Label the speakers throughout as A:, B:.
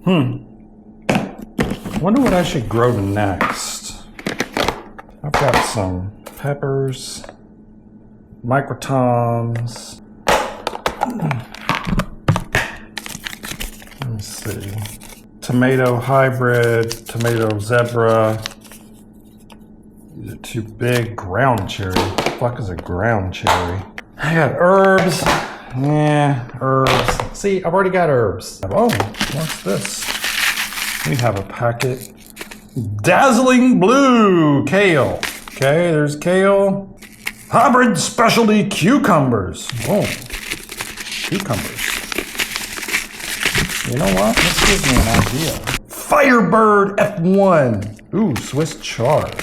A: I wonder what I should grow next. I've got some peppers, microtoms. Let me see. Tomato hybrid, tomato zebra. These are too big. Ground cherry. What the fuck is a ground cherry? I got herbs. Yeah, herbs. See, I've already got herbs. Oh, what's this? We have a packet. Dazzling blue kale. Okay, there's kale. Hybrid specialty cucumbers. Oh, cucumbers. You know what? This gives me an idea. Firebird F1. Ooh, Swiss chard.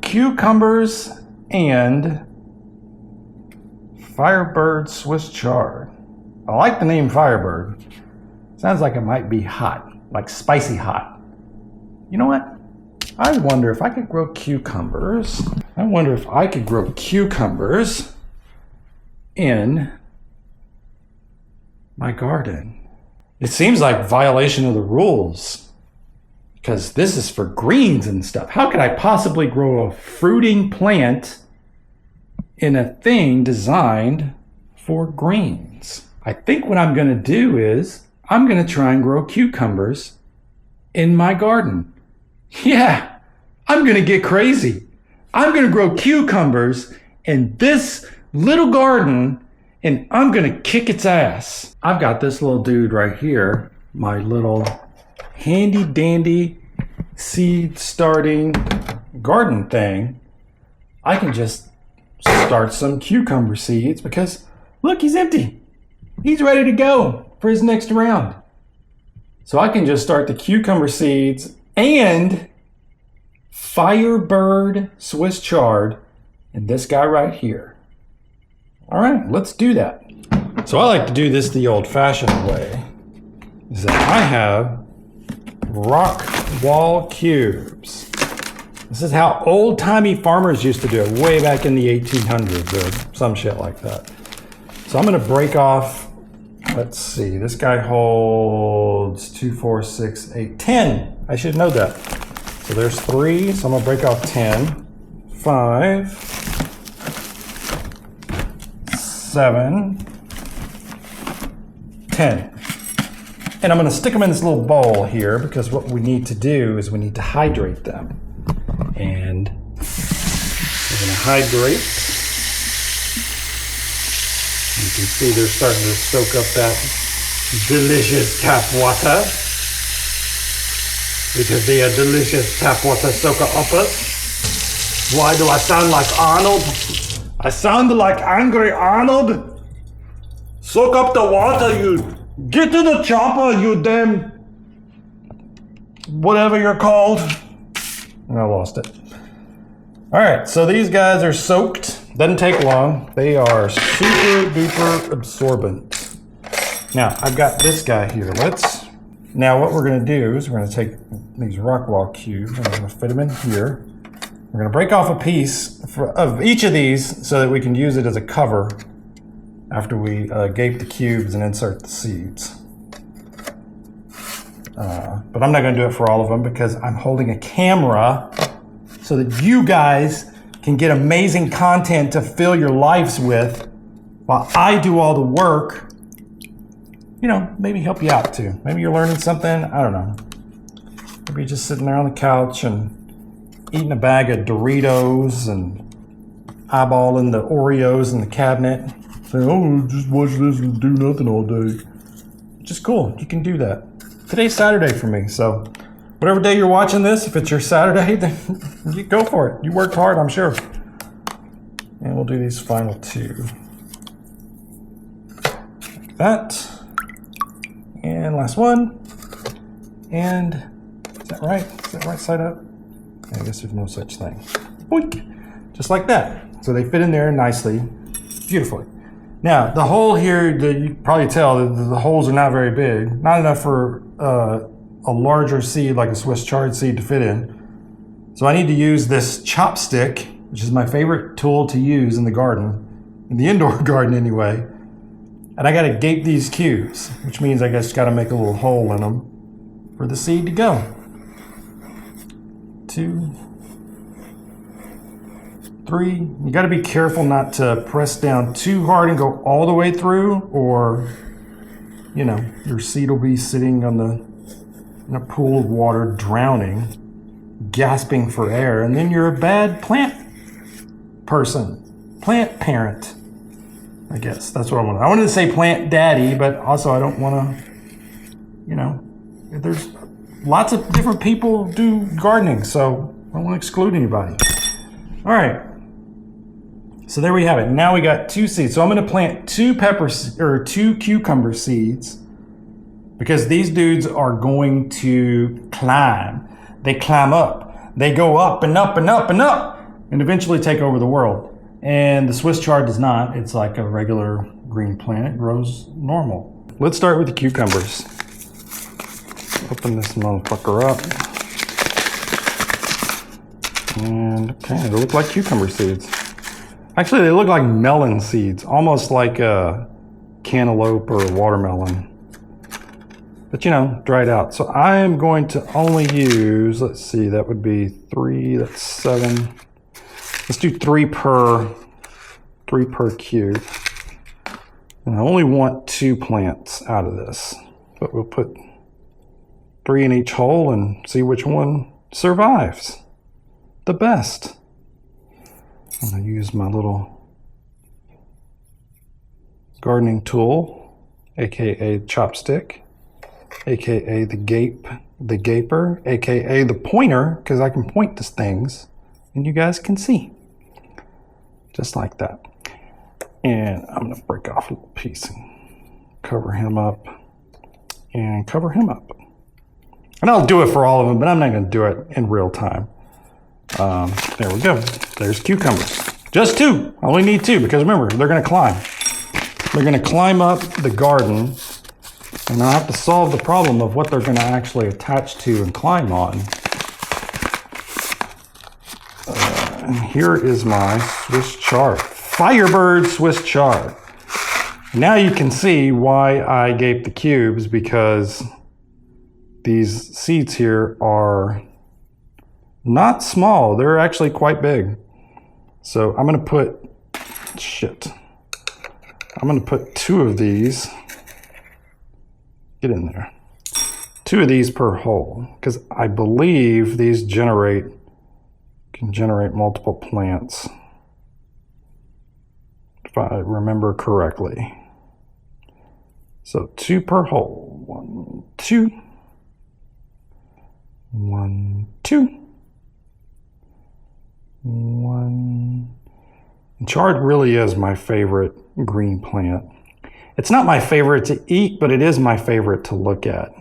A: Cucumbers and Firebird Swiss chard. I like the name Firebird. Sounds like it might be hot, like spicy hot. You know what? I wonder if I could grow cucumbers. In my garden. It seems like violation of the rules because this is for greens and stuff. How could I possibly grow a fruiting plant in a thing designed for greens? I think what I'm going to do is I'm going to try and grow cucumbers in my garden. Yeah, I'm going to get crazy. I'm going to grow cucumbers in this little garden and I'm going to kick its ass. I've got this little dude right here, my little handy dandy seed starting garden thing. I can just start some cucumber seeds because look, he's empty. He's ready to go for his next round. So I can just start the cucumber seeds and Firebird Swiss chard and this guy right here. All right, let's do that. So I like to do this the old-fashioned way. Is that I have rock wall cubes. This is how old-timey farmers used to do it way back in the 1800s or some shit like that. So I'm gonna break off, let's see, this guy holds 2, 4, 6, 8, 10. I should know that. So there's 3, so I'm gonna break off 10, 5, 7, 10. And I'm gonna stick them in this little bowl here because what we need to do is we need to hydrate them. And we're gonna hydrate. You can see they're starting to soak up that delicious tap water. Because they are delicious tap water soaker uppers. Why do I sound like Arnold? I sound like angry Arnold. Soak up the water, you. Get to the chopper, you damn. Whatever you're called. I lost it. All right, so these guys are soaked. Doesn't take long. They are super duper absorbent. Now, I've got this guy here. Now what we're gonna do is we're gonna take these rock wall cubes and we're gonna fit them in here. We're gonna break off a piece of each of these so that we can use it as a cover after we gape the cubes and insert the seeds. But I'm not gonna do it for all of them because I'm holding a camera so that you guys can get amazing content to fill your lives with while I do all the work. You know, maybe help you out too. Maybe you're learning something, I don't know. Maybe you're just sitting there on the couch and eating a bag of Doritos and eyeballing the Oreos in the cabinet. Saying, oh, just watch this and do nothing all day. Just cool, you can do that. Today's Saturday for me, so whatever day you're watching this, if it's your Saturday, then you go for it. You worked hard, I'm sure. And we'll do these final 2. Like that. And last one. And is that right? Is that right side up? I guess there's no such thing. Boink. Just like that. So they fit in there nicely, beautifully. Now, the hole here, you can probably tell that the holes are not very big. Not enough for a larger seed like a Swiss chard seed to fit in. So I need to use this chopstick, which is my favorite tool to use in the garden, in the indoor garden anyway. And I gotta gape these cubes, which means I just gotta make a little hole in them for the seed to go. 2, 3. You gotta be careful not to press down too hard and go all the way through, or you know, your seed will be sitting on in a pool of water, drowning, gasping for air, and then you're a bad plant person, plant parent. I guess that's what I wanted. I wanted to say plant daddy, but also I don't want to, you know, there's lots of different people do gardening, so I don't want to exclude anybody. All right. So there we have it. Now we got 2 seeds. So I'm going to plant 2 cucumber seeds because these dudes are going to climb. They climb up. They go up and up and up and up and eventually take over the world. And the Swiss chard does not. It's like a regular green plant. It grows normal. Let's start with the cucumbers. Open this motherfucker up. And okay, they look like cucumber seeds. Actually, they look like melon seeds, almost like a cantaloupe or watermelon. But you know, dried out. So I am going to only use, let's see, that would be 3, that's 7. Let's do 3 per cube. And I only want 2 plants out of this, but we'll put 3 in each hole and see which one survives the best. I'm going to use my little gardening tool, aka chopstick, aka the gaper, aka the pointer, because I can point to things and you guys can see. Just like that. And I'm going to break off a little piece and cover him up and cover him up. And I'll do it for all of them, but I'm not going to do it in real time. There we go. There's cucumbers. Just 2. I only need 2 because remember, they're going to climb. They're going to climb up the garden, and I'll have to solve the problem of what they're going to actually attach to and climb on. And here is my Swiss chard. Firebird Swiss chard. Now you can see why I gave the cubes, because these seeds here are not small. They're actually quite big. So I'm going to put, I'm going to put 2 of these. Get in there. 2 of these per hole, because I believe these can generate multiple plants, if I remember correctly. So 2 per hole. 1, 2. 1, 2. 1. And chard really is my favorite green plant. It's not my favorite to eat, but it is my favorite to look at.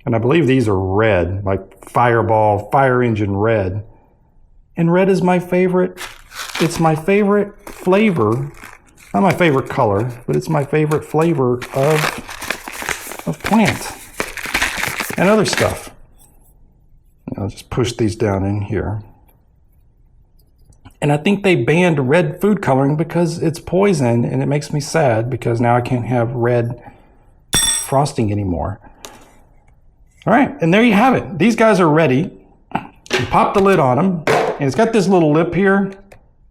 A: And I believe these are red, like Fireball, Fire Engine red. And red is my favorite. It's my favorite flavor. Not my favorite color, but it's my favorite flavor of plant and other stuff. I'll just push these down in here. And I think they banned red food coloring because it's poison, and it makes me sad because now I can't have red frosting anymore. All right, and there you have it. These guys are ready. You pop the lid on them, and it's got this little lip here,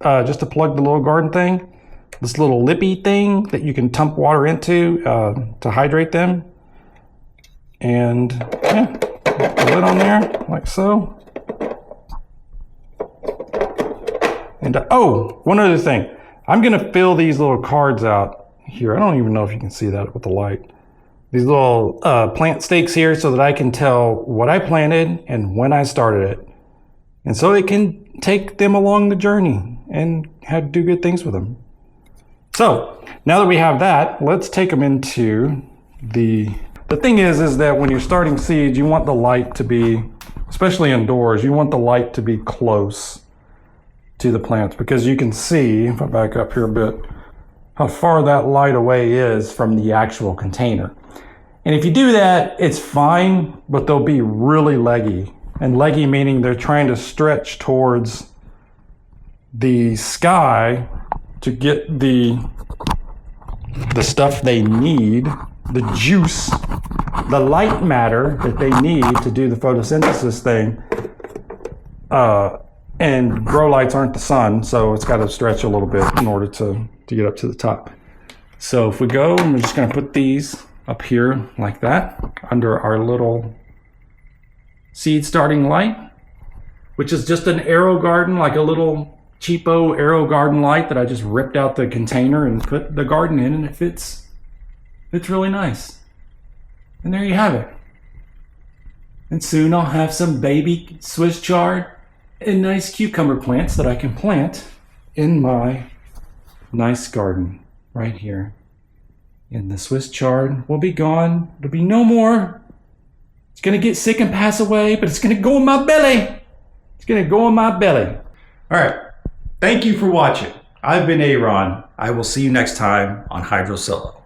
A: just to plug the little garden thing. This little lippy thing that you can dump water into to hydrate them. And yeah, put the lid on there like so. And oh, one other thing. I'm gonna fill these little cards out here. I don't even know if you can see that with the light. These little plant stakes here so that I can tell what I planted and when I started it. And so it can take them along the journey and do good things with them. So now that we have that, let's take them into the thing is that when you're starting seeds, you want the light to be, especially indoors, you want the light to be close to the plants, because you can see, if I back up here a bit, how far that light away is from the actual container. And if you do that, it's fine, but they'll be really leggy. And leggy meaning they're trying to stretch towards the sky to get the the stuff they need, the juice, the light matter that they need to do the photosynthesis thing. And grow lights aren't the sun, so it's got to stretch a little bit in order to get up to the top. So if we go, and we're just going to put these up here like that under our little seed starting light, which is just an AeroGarden, like a little cheapo AeroGarden light that I just ripped out the container and put the garden in, and it fits really nice. And there you have it. And soon I'll have some baby Swiss chard and nice cucumber plants that I can plant in my nice garden right here. And the Swiss chard will be gone. It'll be no more. It's gonna get sick and pass away, but it's gonna go in my belly. It's gonna go in my belly. All right, thank you for watching. I've been Aaron. I will see you next time on Hydro Solo.